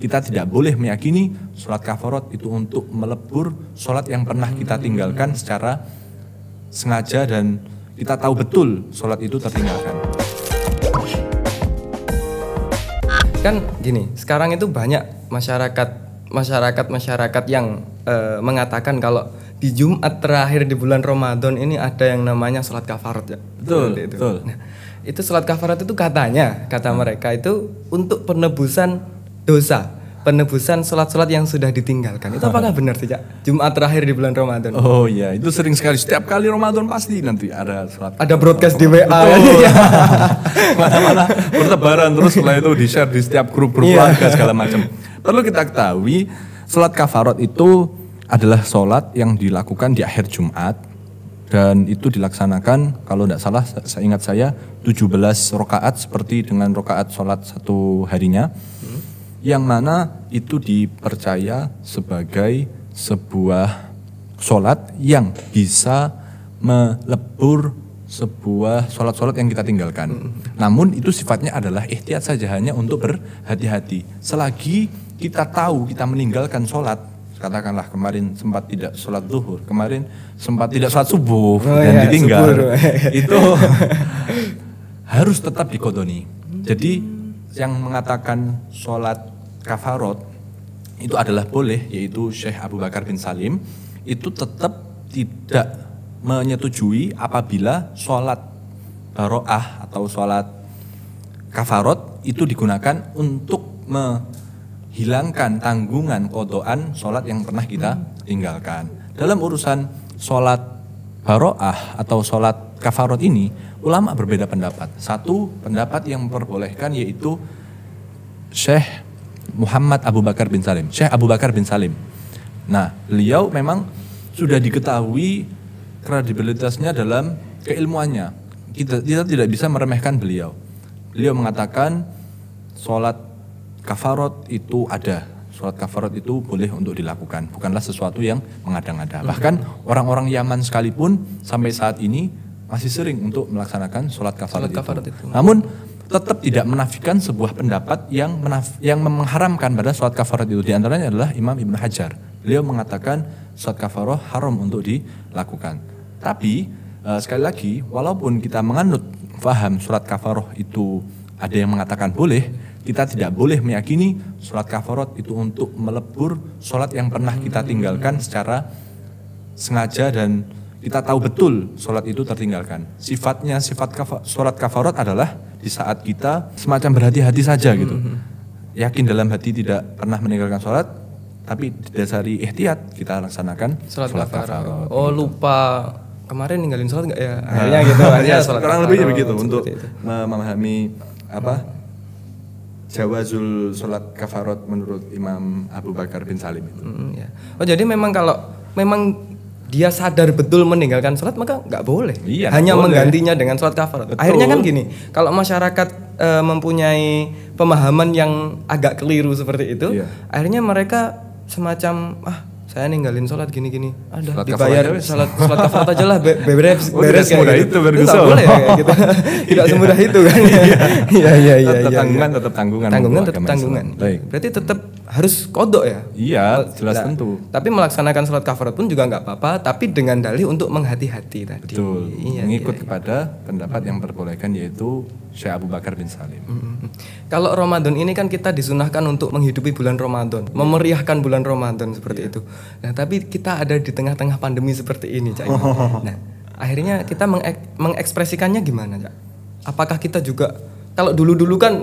kita tidak boleh meyakini sholat kafarat itu untuk melebur sholat yang pernah kita tinggalkan secara sengaja dan kita tahu betul sholat itu tertinggalkan. Kan gini, sekarang itu banyak masyarakat yang mengatakan kalau di Jumat terakhir di bulan Ramadan ini ada yang namanya sholat kafarat ya. Betul. Nah, itu sholat kafarat itu kata mereka itu untuk penebusan dosa, penebusan sholat-sholat yang sudah ditinggalkan. Itu apakah benar sih, Cak? Jumat terakhir di bulan Ramadan. Oh iya, itu sering sekali. Setiap kali Ramadan pasti nanti ada sholat. Ada broadcast di WA. Mana-mana bertebaran terus setelah itu di-share di setiap grup-grup keluarga segala macam. Perlu kita ketahui, sholat kafarat itu adalah sholat yang dilakukan di akhir Jumat dan itu dilaksanakan kalau tidak salah seingat saya 17 rakaat seperti dengan rakaat sholat satu harinya. Yang mana itu dipercaya sebagai sebuah sholat yang bisa melebur sebuah sholat-sholat yang kita tinggalkan. Namun itu sifatnya adalah ihtiyat saja, hanya untuk berhati-hati. Selagi kita tahu kita meninggalkan sholat, katakanlah kemarin sempat tidak sholat zuhur, kemarin sempat tidak sholat subuh dan ditinggal, itu harus tetap dikodoni. Jadi yang mengatakan sholat kafarat itu adalah boleh, yaitu Syekh Abu Bakar bin Salim, itu tetap tidak menyetujui apabila sholat baro'ah atau sholat kafarat itu digunakan untuk menghilangkan tanggungan kodoan sholat yang pernah kita tinggalkan. Dalam urusan sholat baro'ah atau sholat kafarat ini, ulama berbeda pendapat. Satu pendapat yang memperbolehkan yaitu Syekh Muhammad Abu Bakar bin Salim, Syekh Abu Bakar bin Salim. Nah, beliau memang sudah diketahui kredibilitasnya dalam keilmuannya. Kita tidak bisa meremehkan beliau. Beliau mengatakan sholat kafarat itu ada. Sholat kafarat itu boleh untuk dilakukan. Bukanlah sesuatu yang mengada-ngada. Bahkan orang-orang Yaman sekalipun sampai saat ini masih sering untuk melaksanakan sholat kafarat itu. Namun tetap tidak menafikan sebuah pendapat yang mengharamkan pada sholat kafarat itu. Di antaranya adalah Imam Ibnu Hajar. Beliau mengatakan sholat kafarah haram untuk dilakukan. Tapi sekali lagi, walaupun kita menganut faham sholat kafarah itu ada yang mengatakan boleh, kita tidak boleh meyakini sholat kafarat itu untuk melebur sholat yang pernah kita tinggalkan secara sengaja dan kita tahu betul sholat itu tertinggalkan. Sifat sholat kafarat adalah di saat kita semacam berhati-hati saja gitu. Yakin dalam hati tidak pernah meninggalkan sholat, tapi didasari ihtiyat kita laksanakan sholat kafarat. Oh lupa kemarin ninggalin sholat nggak ya? Akhirnya gitu aja sholat. Kurang lebihnya begitu untuk memahami apa jawazul sholat kafarat menurut Imam Abu Bakar bin Salim itu. Ya. Oh jadi memang kalau memang dia sadar betul meninggalkan sholat maka nggak boleh. Iya, hanya boleh menggantinya dengan sholat kafarat. Akhirnya kan gini, kalau masyarakat mempunyai pemahaman yang agak keliru seperti itu, akhirnya mereka semacam saya ninggalin sholat gini-gini, ada sholat dibayar sholat kafarat aja lah, beres kayak gitu. Itu nggak boleh ya, kayak gitu. Tidak semudah itu kan. Iya. Tetap tanggungan. Baik. Berarti tetap harus kodok ya? Iya, jelas tentu. Tapi melaksanakan sholat kafarat pun juga nggak apa-apa, tapi dengan dalih untuk menghati-hati tadi. Betul. Mengikut kepada pendapat yang diperbolehkan yaitu Syekh Abu Bakar bin Salim. Kalau Ramadan ini kan kita disunahkan untuk menghidupi bulan Ramadan, memeriahkan bulan Ramadan seperti itu. Nah, tapi kita ada di tengah-tengah pandemi seperti ini, Cak. Nah, akhirnya kita mengekspresikannya gimana, Cak? Apakah kita juga kalau dulu-dulu kan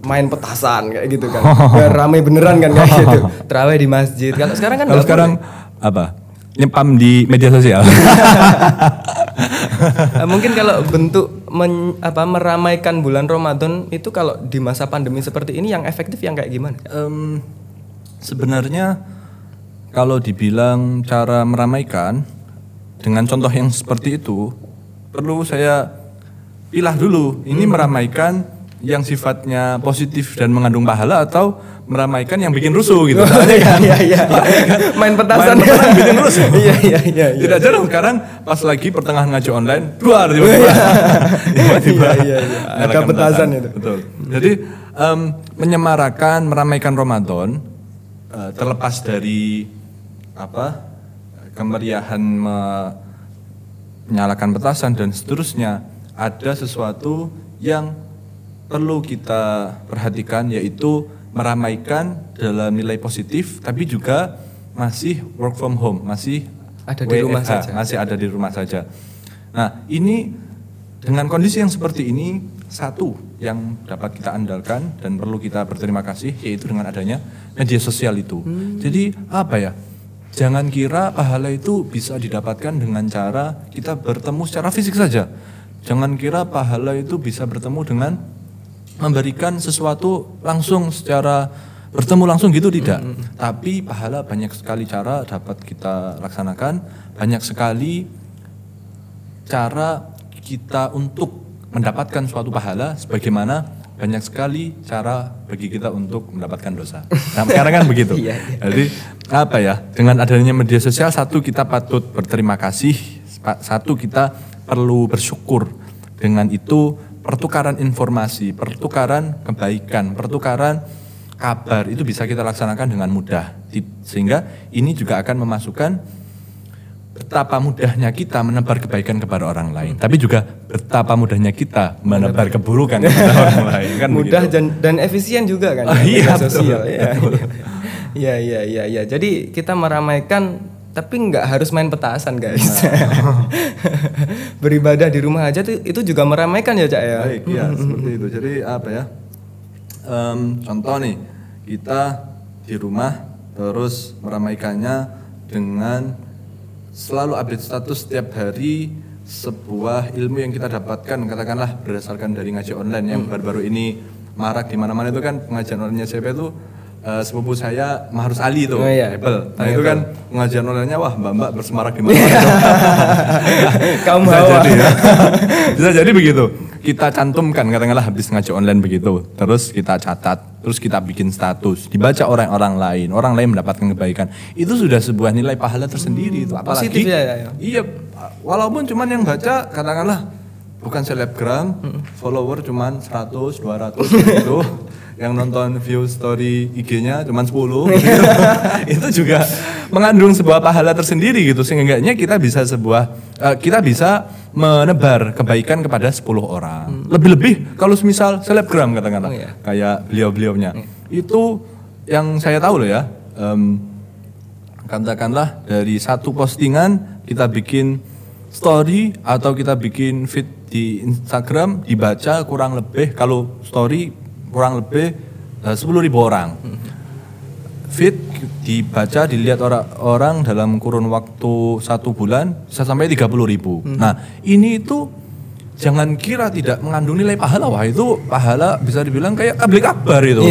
main petasan kayak gitu kan, biar ramai beneran kan kayak gitu, terawih di masjid. Kalau sekarang kan apa? Nyepam di media sosial. Mungkin kalau bentuk meramaikan bulan Ramadan itu kalau di masa pandemi seperti ini yang efektif yang kayak gimana? Sebenarnya kalau dibilang cara meramaikan dengan contoh yang seperti itu perlu saya pilah dulu. Ini meramaikan yang sifatnya positif dan mengandung pahala atau meramaikan yang bikin rusuh gitu. Iya. Main petasan bikin rusuh. Iya. Tidak jarang sekarang pas lagi pertengahan ngaji online, duar tiba-tiba. Iya. Ada petasan itu. Betul. Jadi menyemarakan, meramaikan Ramadan, terlepas dari kemeriahan menyalakan petasan dan seterusnya, ada sesuatu yang perlu kita perhatikan, yaitu meramaikan dalam nilai positif, tapi juga masih work from home, masih ada di rumah saja. Masih ada di rumah saja. Nah, ini dengan kondisi yang seperti ini, satu yang dapat kita andalkan dan perlu kita berterima kasih, yaitu dengan adanya media sosial itu. Jadi apa ya? Jangan kira pahala itu bisa didapatkan dengan cara kita bertemu secara fisik saja. Jangan kira pahala itu bisa bertemu dengan memberikan sesuatu langsung secara bertemu langsung gitu, tidak. Tapi pahala banyak sekali cara dapat kita laksanakan, banyak sekali cara kita untuk mendapatkan suatu pahala, sebagaimana banyak sekali cara bagi kita untuk mendapatkan dosa. Nah, sekarang kan begitu. Jadi apa ya? Dengan adanya media sosial, satu kita patut berterima kasih, satu kita perlu bersyukur. Dengan itu pertukaran informasi, pertukaran kebaikan, pertukaran kabar itu bisa kita laksanakan dengan mudah, sehingga ini juga akan memasukkan betapa mudahnya kita menebar kebaikan kepada orang lain, tapi juga betapa mudahnya kita menebar keburukan kepada orang lain. Kan mudah begitu. dan efisien juga kan Iya, sosial. Betul. Iya. Jadi kita meramaikan, tapi nggak harus main petasan, guys. Beribadah di rumah aja itu juga meramaikan ya, Cak ya. Baik, ya seperti itu. Jadi apa ya? Contoh nih, kita di rumah terus meramaikannya dengan selalu update status setiap hari sebuah ilmu yang kita dapatkan, katakanlah berdasarkan dari ngaji online yang baru-baru ini marak di mana-mana. Itu kan pengajian online siapa itu, sepupu saya Mahrus Ali itu, Apple. Nah itu kan pengajian online-nya, wah mbak-mbak bersemarak di mana-mana. Kaum hawa. Bisa jadi begitu. Kita cantumkan, katakanlah habis ngaji online begitu, terus kita catat, terus kita bikin status, dibaca orang-orang lain, orang lain mendapatkan kebaikan. Itu sudah sebuah nilai pahala tersendiri itu. Apalagi positif ya. Iya, walaupun cuman yang baca katakanlah bukan selebgram, follower cuman 100, 200 gitu. Yang nonton view story IG-nya cuman 10 gitu. Itu juga mengandung sebuah pahala tersendiri gitu, sehingga kita bisa menebar kebaikan kepada 10 orang. Lebih-lebih kalau misal selebgram katakanlah, kayak beliau-beliaunya. Itu yang saya tahu loh ya, katakanlah dari satu postingan kita bikin story atau kita bikin feed di Instagram, dibaca kurang lebih, kalau story kurang lebih 10.000 orang. Feed dibaca, dilihat orang dalam kurun waktu 1 bulan bisa sampai 30.000. Nah ini itu jangan kira tidak mengandung nilai pahala. Wah itu pahala bisa dibilang kayak tabligh akbar itu.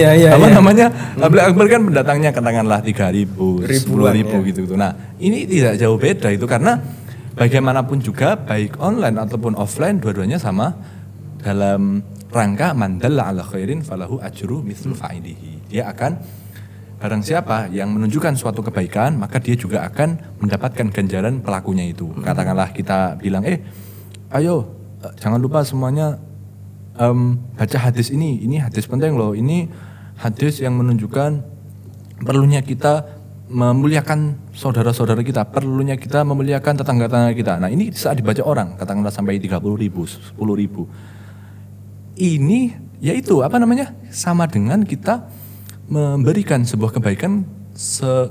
Namanya tabligh akbar kan pendatangnya katakanlah 3.000, 10.000 gitu. Nah ini tidak jauh beda itu, karena bagaimanapun juga baik online ataupun offline dua-duanya sama dalam rangka mandalla ala khairin falahu ajru mithlu fa'ilihi. Dia akan, barang siapa yang menunjukkan suatu kebaikan, maka dia juga akan mendapatkan ganjaran pelakunya itu. Katakanlah kita bilang, ayo jangan lupa semuanya baca hadis ini hadis penting loh, ini hadis yang menunjukkan perlunya kita memuliakan saudara-saudara kita, perlunya kita memuliakan tetangga-tetangga kita. Nah ini saat dibaca orang, katakanlah sampai 30.000, 10.000. Ini yaitu sama dengan kita memberikan sebuah kebaikan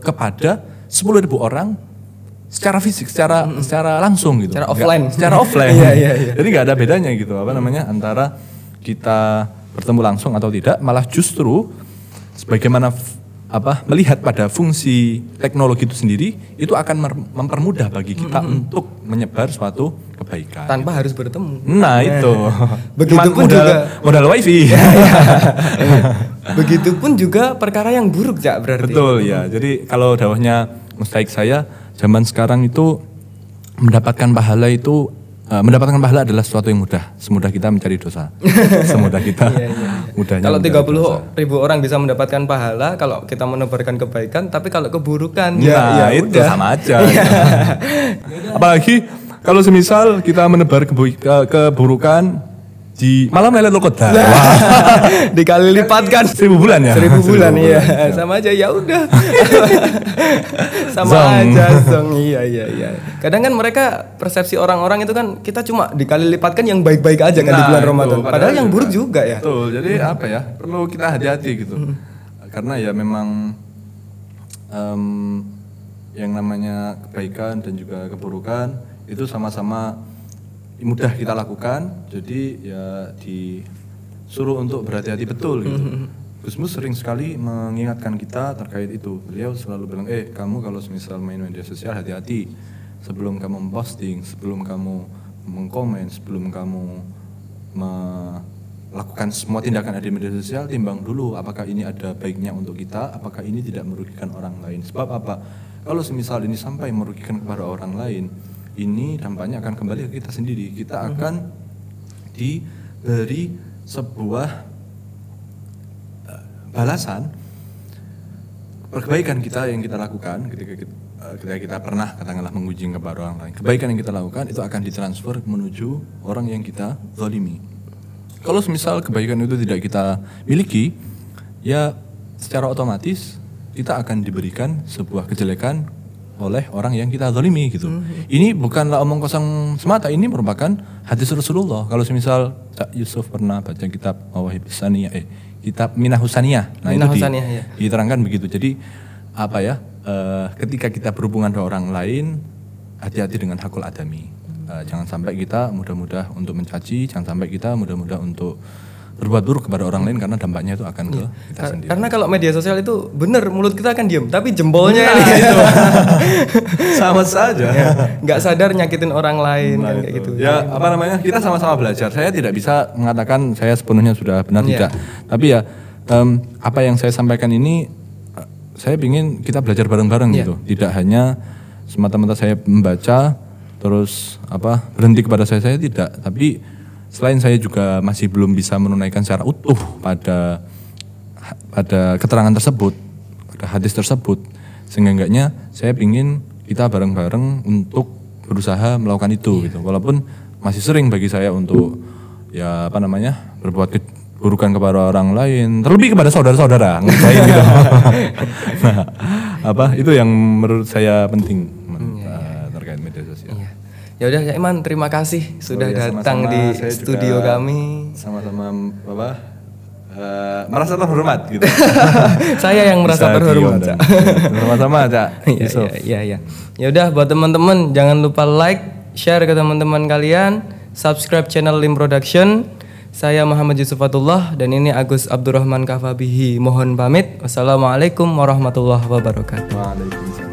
kepada 10.000 orang secara fisik, secara langsung gitu. Secara offline. Iya. Jadi nggak ada bedanya gitu, antara kita bertemu langsung atau tidak, malah justru sebagaimana melihat pada fungsi teknologi itu sendiri, itu akan mempermudah bagi kita untuk menyebar suatu kebaikan tanpa harus bertemu. Nah itu begitupun modal wifi. Begitupun juga perkara yang buruk, Cak, berarti. Betul ya. Jadi kalau dawahnya mustaik saya, zaman sekarang itu mendapatkan pahala adalah sesuatu yang mudah, semudah kita mencari dosa. Semudah kita mudahnya. Kalau 30.000 orang bisa mendapatkan pahala kalau kita menebarkan kebaikan, tapi kalau keburukan ya itu udah sama aja. Apalagi kalau semisal kita menebar keburukan malam Lailatul Qadar. Dikali lipatkan 1000 bulan ya. 1000 bulan iya. Sama aja ya udah. Sama Zong. aja zong. Iya. Kadang kan mereka persepsi orang-orang itu kan kita cuma dikali lipatkan yang baik-baik aja kan di bulan itu, Ramadan. Padahal yang buruk juga ya. Betul. Jadi apa ya? Perlu kita hati-hati gitu. Karena ya memang yang namanya kebaikan dan juga keburukan itu sama-sama mudah kita lakukan, jadi ya disuruh untuk berhati-hati betul gitu. Gus Mus sering sekali mengingatkan kita terkait itu. Beliau selalu bilang, kamu kalau misal main media sosial hati-hati sebelum kamu memposting, sebelum kamu mengkomen, sebelum kamu melakukan semua tindakan ada di media sosial, timbang dulu apakah ini ada baiknya untuk kita, apakah ini tidak merugikan orang lain. Sebab apa? Kalau semisal ini sampai merugikan kepada orang lain, ini dampaknya akan kembali ke kita sendiri. Kita akan diberi sebuah balasan kebaikan kita yang kita lakukan ketika kita pernah katakanlah menguji kepada orang lain. Kebaikan yang kita lakukan itu akan ditransfer menuju orang yang kita zalimi. Kalau semisal kebaikan itu tidak kita miliki, ya secara otomatis kita akan diberikan sebuah kejelekan oleh orang yang kita zalimi gitu. Ini bukanlah omong kosong semata, ini merupakan hadis Rasulullah. Kalau semisal Cak Yusuf pernah baca kitab Mawahib Saniyah, kitab Minah Husaniyah. Nah Minah itu Husaniyah, diterangkan begitu. Jadi apa ya? Ketika kita berhubungan dengan orang lain, hati-hati dengan hakul adami. Jangan sampai kita mudah-mudah untuk mencaci, jangan sampai kita mudah-mudah untuk berbuat buruk kepada orang lain karena dampaknya itu akan ke kita sendiri. Karena kalau media sosial itu bener mulut kita akan diem, tapi jempolnya ini itu sama saja. Nggak sadar nyakitin orang lain kan kayak gitu. Ya apa namanya, kita sama-sama belajar. Saya tidak bisa mengatakan saya sepenuhnya sudah benar tidak. Tapi ya apa yang saya sampaikan ini saya ingin kita belajar bareng-bareng gitu. Tidak hanya semata-mata saya membaca terus berhenti kepada saya tidak. Tapi selain saya juga masih belum bisa menunaikan secara utuh pada keterangan tersebut, pada hadis tersebut, sehingga enggaknya saya ingin kita bareng-bareng untuk berusaha melakukan itu gitu. Walaupun masih sering bagi saya untuk ya berbuat keburukan kepada orang lain, terlebih kepada saudara-saudara saya gitu. Nah, itu yang menurut saya penting terkait media sosial. Ya udah Cak Iman, terima kasih sudah datang di studio kami. Sama-sama merasa terhormat gitu. Saya yang merasa terhormat. Sama-sama Cak Yusuf. Iya. Ya udah buat teman-teman jangan lupa like, share ke teman-teman kalian, subscribe channel Lim Production. Saya Muhammad Yusuf Fatullah dan ini Agus Abdurrahman Kafabihi. Mohon pamit. Wassalamualaikum warahmatullahi wabarakatuh. Waalaikumsalam.